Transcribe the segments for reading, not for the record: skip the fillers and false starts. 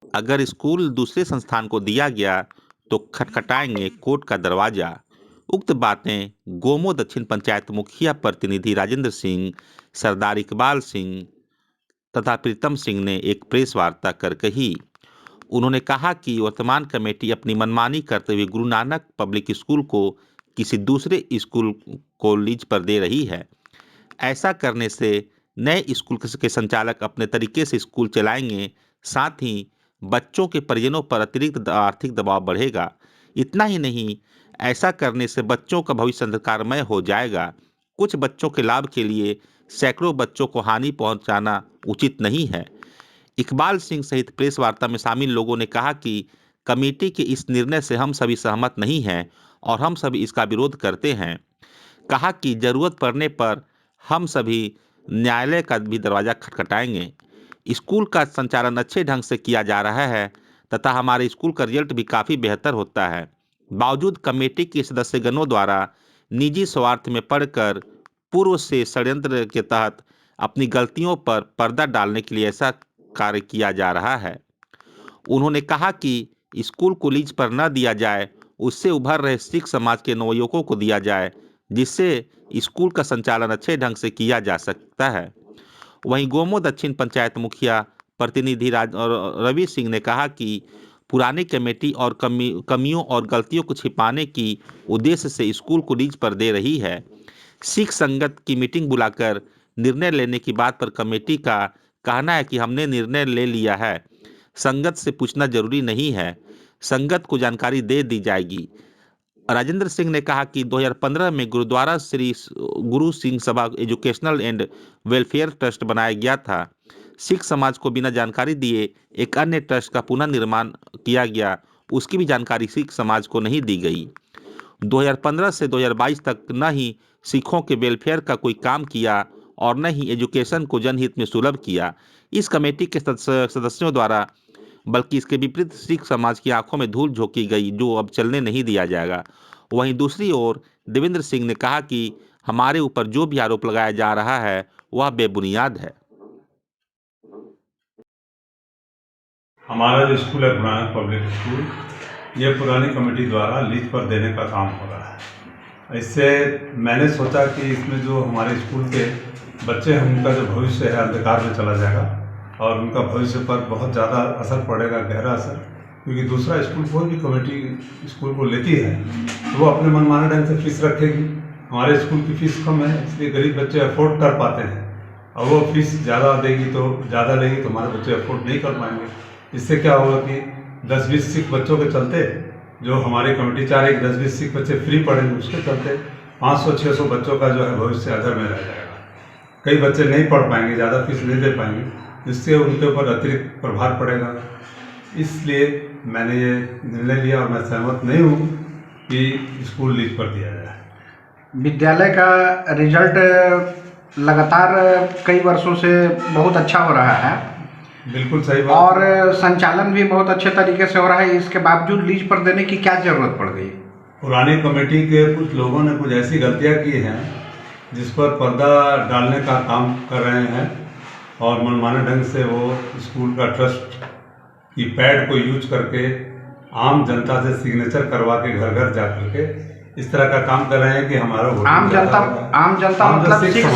अगर स्कूल दूसरे संस्थान को दिया गया तो खटखटाएंगे कोर्ट का दरवाजा। उक्त बातें गोमो दक्षिण पंचायत मुखिया प्रतिनिधि राजेंद्र सिंह, सरदार इकबाल सिंह तथा प्रीतम सिंह ने एक प्रेस वार्ता कर कही। उन्होंने कहा कि वर्तमान कमेटी अपनी मनमानी करते हुए गुरु नानक पब्लिक स्कूल को किसी दूसरे स्कूल को लीज पर दे रही है। ऐसा करने से नए स्कूल के संचालक अपने तरीके से स्कूल चलाएंगे, साथ ही बच्चों के परिजनों पर अतिरिक्त आर्थिक दबाव बढ़ेगा। इतना ही नहीं, ऐसा करने से बच्चों का भविष्य अंधकारमय हो जाएगा। कुछ बच्चों के लाभ के लिए सैकड़ों बच्चों को हानि पहुंचाना उचित नहीं है। इकबाल सिंह सहित प्रेस वार्ता में शामिल लोगों ने कहा कि कमेटी के इस निर्णय से हम सभी सहमत नहीं हैं और हम सभी इसका विरोध करते हैं। कहा कि जरूरत पड़ने पर हम सभी न्यायालय का भी दरवाजा खटखटाएंगे। स्कूल का संचालन अच्छे ढंग से किया जा रहा है तथा हमारे स्कूल का रिजल्ट भी काफ़ी बेहतर होता है। बावजूद कमेटी के सदस्यगणों द्वारा निजी स्वार्थ में पड़कर पूर्व से षड्यंत्र के तहत अपनी गलतियों पर पर्दा डालने के लिए ऐसा कार्य किया जा रहा है। उन्होंने कहा कि स्कूल को लीज पर न दिया जाए, उससे उभर रहे सिख समाज के नवयुवकों को दिया जाए, जिससे स्कूल का संचालन अच्छे ढंग से किया जा सकता है। वहीं गोमो दक्षिण पंचायत मुखिया प्रतिनिधि रवि सिंह ने कहा कि पुरानी कमेटी और कमियों और गलतियों को छिपाने की उद्देश्य से स्कूल को लीज पर दे रही है। सिख संगत की मीटिंग बुलाकर निर्णय लेने की बात पर कमेटी का कहना है कि हमने निर्णय ले लिया है, संगत से पूछना जरूरी नहीं है, संगत को जानकारी दे दी जाएगी। राजेंद्र सिंह ने कहा कि 2015 में gurdwara Shri Guru Singh Sabha educational and welfare trust बनाया गया था। सिख समाज को बिना जानकारी दिए एक अन्य ट्रस्ट का पुनः निर्माण किया गया, उसकी भी जानकारी सिख समाज को नहीं दी गई। 2015 से 2022 तक न ही सिखों के वेलफेयर का कोई काम किया और न ही एजुकेशन को जनहित में सुलभ किया इस कमेटी के सदस्यों द्वारा, बल्कि इसके विपरीत सिख समाज की आंखों में धूल झोंकी गई, जो अब चलने नहीं दिया जाएगा। वहीं दूसरी ओर देवेंद्र सिंह ने कहा कि हमारे ऊपर जो भी आरोप लगाया जा रहा है वह बेबुनियाद है। हमारा जो स्कूल है पुराना पब्लिक स्कूल, ये पुरानी कमेटी द्वारा लीज पर देने का काम हो रहा है। इससे मैंने सोचा कि इसमें जो हमारे स्कूल के बच्चे हैं उनका जो भविष्य है अंधकार में चला जाएगा और उनका भविष्य पर बहुत ज़्यादा असर पड़ेगा, गहरा असर। क्योंकि दूसरा स्कूल कोई भी कमेटी स्कूल को लेती है तो वो अपने मनमाने ढंग से फीस रखेगी। हमारे स्कूल की फ़ीस कम है, इसलिए गरीब बच्चे अफोर्ड कर पाते हैं, और वो फीस ज़्यादा देगी तो ज़्यादा लेगी तो हमारे बच्चे अफोर्ड नहीं कर पाएंगे। इससे क्या होगा कि 10-20 सिख बच्चों के चलते, जो हमारी कमेटी चाह रही है कि 10-20 सिख बच्चे फ्री पढ़ेंगे, उसके चलते 500-600 बच्चों का जो है भविष्य अधर में रह जाएगा। कई बच्चे नहीं पढ़ पाएंगे, ज़्यादा फीस नहीं दे पाएंगे, जिससे उनके ऊपर अतिरिक्त प्रभाव पड़ेगा। इसलिए मैंने ये निर्णय लिया और मैं सहमत नहीं हूँ कि स्कूल लीज पर दिया जाए। विद्यालय का रिजल्ट लगातार कई वर्षों से बहुत अच्छा हो रहा है। बिल्कुल सही बात। और संचालन भी बहुत अच्छे तरीके से हो रहा है, इसके बावजूद लीज पर देने की क्या जरूरत पड़ गई? पुरानी कमेटी के कुछ लोगों ने कुछ ऐसी गलतियां की हैं जिस पर पर्दा डालने का काम कर रहे हैं और मनमाने ढंग से वो स्कूल का ट्रस्ट की पैड को यूज करके आम जनता से सिग्नेचर करवा के घर घर जा करके इस तरह का काम कर रहे हैं कि हमारा आम जनता मतलब सिख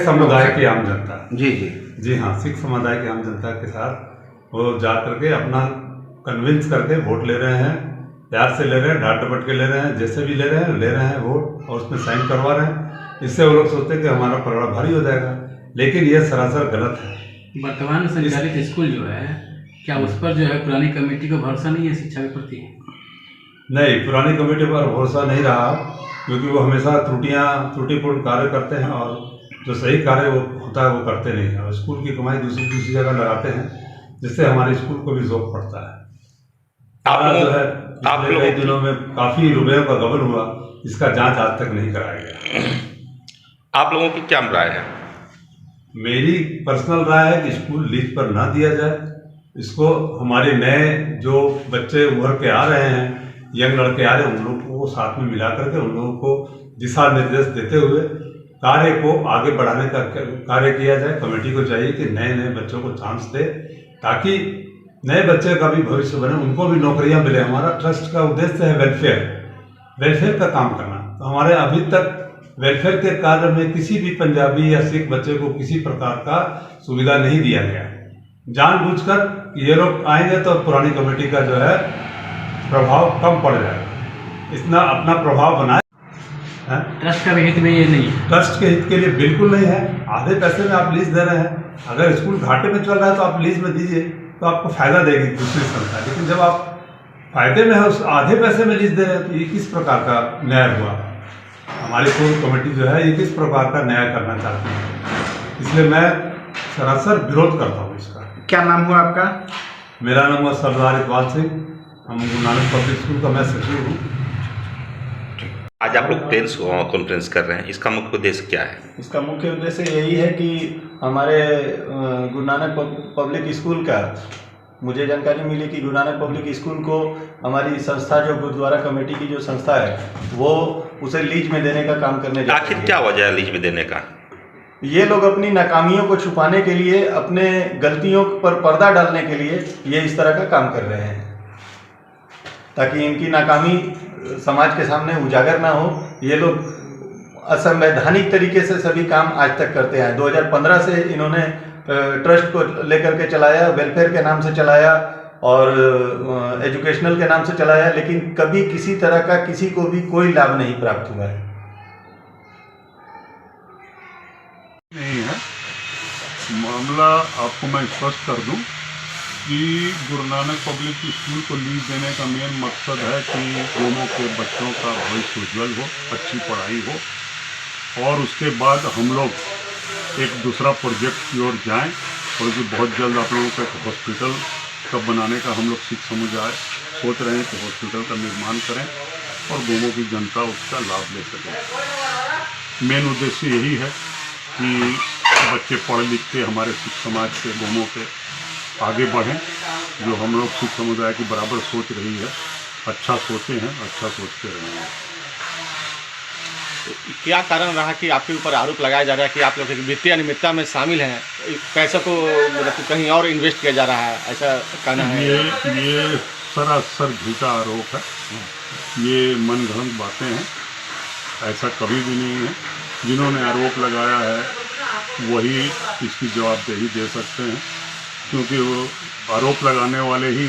समुदाय की आम जनता। जी जी जी हाँ, सिख समुदाय की आम जनता के साथ वो जा करके अपना कन्विंस करके वोट ले रहे हैं, प्यार से ले रहे हैं, डांट डपट के ले रहे हैं, जैसे भी ले रहे हैं वोट, और उसमें साइन करवा रहे हैं। इससे वो लोग सोचते हैं कि हमारा पलड़ा भारी हो जाएगा, लेकिन ये सरासर गलत है। वर्तमान संचालित स्कूल जो है, क्या उस पर जो है पुरानी कमेटी को भरोसा नहीं है शिक्षा के प्रति? नहीं, पुरानी कमेटी पर भरोसा नहीं रहा, क्योंकि वो हमेशा त्रुटिपूर्ण कार्य करते हैं और जो सही कार्य वो होता है वो करते नहीं हैं, और स्कूल की कमाई दूसरी जगह लगाते हैं, जिससे हमारे स्कूल को भी जोक पड़ता है। जो है पिछले कई दिनों में काफ़ी रुपयों का गबन हुआ, इसका जांच आज तक नहीं कराया गया। आप लोगों की क्या राय है? मेरी पर्सनल राय है कि स्कूल लीज पर ना दिया जाए। इसको हमारे नए जो बच्चे उभर के आ रहे हैं, यंग लड़के आ रहे हैं, उन लोगों को साथ में मिला करके उन लोगों को दिशा निर्देश देते हुए कार्य को आगे बढ़ाने का कार्य किया जाए। कमेटी को चाहिए कि नए बच्चों को चांस दे, ताकि नए बच्चे का भी भविष्य बने, उनको भी नौकरियां मिले। हमारा ट्रस्ट का उद्देश्य है वेलफेयर का काम करना। तो हमारे अभी तक वेलफेयर के कार्य में किसी भी पंजाबी या सिख बच्चे को किसी प्रकार का सुविधा नहीं दिया गया। जानबूझकर ये लोग आएंगे तो पुरानी कमेटी का जो है प्रभाव कम पड़ जाएगा। इतना अपना प्रभाव बनाए। ट्रस्ट का भी हित में ये नहीं है। ट्रस्ट के हित के लिए बिल्कुल नहीं है। आधे पैसे में आप लीज दे रहे हैं। अगर स्कूल घाटे में चल रहा है तो आप लीज में दीजिए, तो आपको फायदा देगी दूसरी संस्था। लेकिन जब आप फायदे में है, उस आधे पैसे में लीज दे रहे हैं, तो ये किस प्रकार का न्याय हुआ? हमारी पूरी कमेटी जो है ये किस प्रकार का न्याय करना चाहती है, इसलिए मैं सरासर विरोध करता हूँ इसका। क्या नाम हुआ आपका? मेरा नाम हुआ सरदार इकबाल सिंह। हम गुरु नानक पब्लिक स्कूल का मैं सचिव हूँ। आज आप लोग प्रेस कॉन्फ्रेंस कर रहे हैं, इसका मुख्य उद्देश्य क्या है? इसका मुख्य उद्देश्य यही है कि हमारे गुरु नानक पब्लिक स्कूल का, मुझे जानकारी मिली कि गुरु नानक पब्लिक स्कूल को हमारी संस्था, जो गुरुद्वारा कमेटी की जो संस्था है, वो उसे लीज में देने का काम करने जा रही है। आखिर क्या वजह है लीज में देने का? ये लोग अपनी नाकामियों को छुपाने के लिए, अपने गलतियों पर पर्दा डालने के लिए ये इस तरह का काम कर रहे हैं, ताकि इनकी नाकामी समाज के सामने उजागर ना हो। ये लोग असंवैधानिक तरीके से सभी काम आज तक करते हैं। 2015 से इन्होंने ट्रस्ट को लेकर के चलाया, वेलफेयर के नाम से चलाया और एजुकेशनल के नाम से चलाया, लेकिन कभी किसी तरह का किसी को भी कोई लाभ नहीं प्राप्त हुआ है। नहीं है मामला। आपको मैं स्पष्ट कर दूं कि गुरु नानक पब्लिक स्कूल को लीज देने का मेन मकसद है कि दोनों के बच्चों का भविष्य उज्जवल हो, अच्छी पढ़ाई हो, और उसके बाद हम लोग एक दूसरा प्रोजेक्ट की ओर जाएं, और जो बहुत जल्द आप लोगों को एक हॉस्पिटल का बनाने का हम लोग सिख समुदाय सोच रहे हैं कि हॉस्पिटल का निर्माण करें और गाँवों की जनता उसका लाभ ले सके। मेन उद्देश्य यही है कि बच्चे पढ़ लिख के हमारे सिख समाज के, गाँवों के आगे बढ़ें। जो हम लोग सिख समुदाय की बराबर सोच रही है, अच्छा सोचे हैं, अच्छा सोचते रहे हैं। क्या कारण रहा कि आपके ऊपर आरोप लगाया जा रहा है कि आप लोग वित्तीय अनियमितता में शामिल हैं, पैसों को मतलब कहीं और इन्वेस्ट किया जा रहा है, ऐसा कहना है? ये सरासर झूठा आरोप है। ये मनगढ़ंत बातें हैं, ऐसा कभी भी नहीं है। जिन्होंने आरोप लगाया है वही इसकी जवाबदेही दे सकते हैं, क्योंकि वो आरोप लगाने वाले ही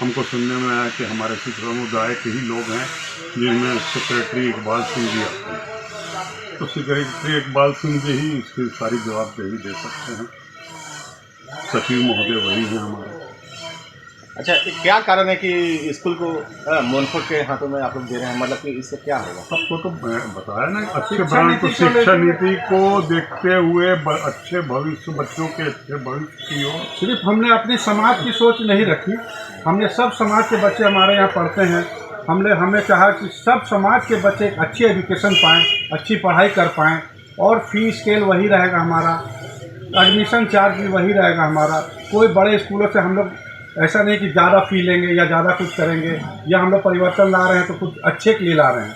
हमको सुनने में आया कि हमारे सिख समुदाय के ही लोग हैं, जिनमें सेक्रेटरी इकबाल सिंह जी आते हैं। तो सेक्रेटरी इकबाल सिंह जी ही इसकी सारी जवाबदेही दे सकते हैं। सचिव महोदय वही हैं हमारे। अच्छा, क्या कारण है कि स्कूल को मोनफोर्ड के हाथों में आप लोग दे रहे हैं? मतलब कि इससे क्या होगा? सबको तो बताया ना, अच्छे ब्रांड को, शिक्षा नीति को देखते हुए अच्छे भविष्य, बच्चों के अच्छे भविष्य की ओर। सिर्फ हमने अपनी समाज की सोच नहीं रखी, हमने सब समाज के बच्चे हमारे यहाँ पढ़ते हैं। हमने चाहा कि सब समाज के बच्चे एक अच्छी एजुकेशन पाएँ, अच्छी पढ़ाई कर पाएँ, और फी स्केल वही रहेगा हमारा, एडमिशन चार्ज भी वही रहेगा हमारा। कोई बड़े स्कूलों से हम लोग ऐसा नहीं कि ज़्यादा फी लेंगे या ज़्यादा कुछ करेंगे, या हम लोग परिवर्तन ला रहे हैं तो कुछ अच्छे के लिए ला रहे हैं।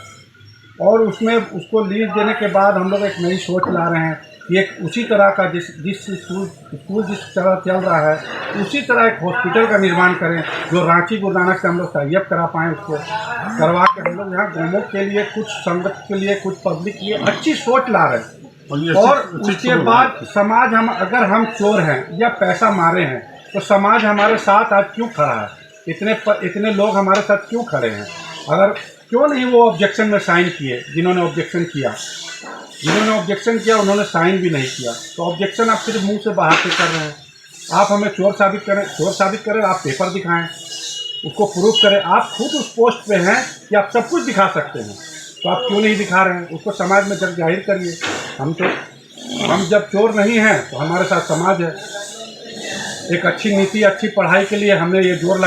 और उसमें उसको लीज देने के बाद हम लोग एक नई सोच ला रहे हैं कि एक उसी तरह का जिस स्कूल जिस तरह चल रहा है, उसी तरह एक हॉस्पिटल का निर्माण करें, जो रांची गुरु नानक से हम लोग टाइप करा पाएँ। उसको करवा के हम लोग यहाँ गाँवों के लिए, कुछ संगत के लिए, कुछ पब्लिक के लिए अच्छी सोच ला रहे हैं। और उसके बाद समाज, अगर हम चोर हैं या पैसा मारे हैं, तो समाज हमारे साथ आज क्यों खड़ा है? इतने लोग हमारे साथ क्यों खड़े हैं? अगर क्यों नहीं वो ऑब्जेक्शन में साइन किए? जिन्होंने ऑब्जेक्शन किया उन्होंने साइन भी नहीं किया। तो ऑब्जेक्शन आप सिर्फ मुंह से बाहर से कर रहे हैं। आप हमें चोर साबित करें, आप पेपर दिखाएं, उसको प्रूफ करें। आप खुद उस पोस्ट पे हैं कि आप सब कुछ दिखा सकते हैं, तो आप क्यों नहीं दिखा रहे हैं? उसको समाज में जग जाहिर करिए। हम जब चोर नहीं हैं तो हमारे साथ समाज है। एक अच्छी नीति, अच्छी पढ़ाई के लिए हमने ये जोर लगा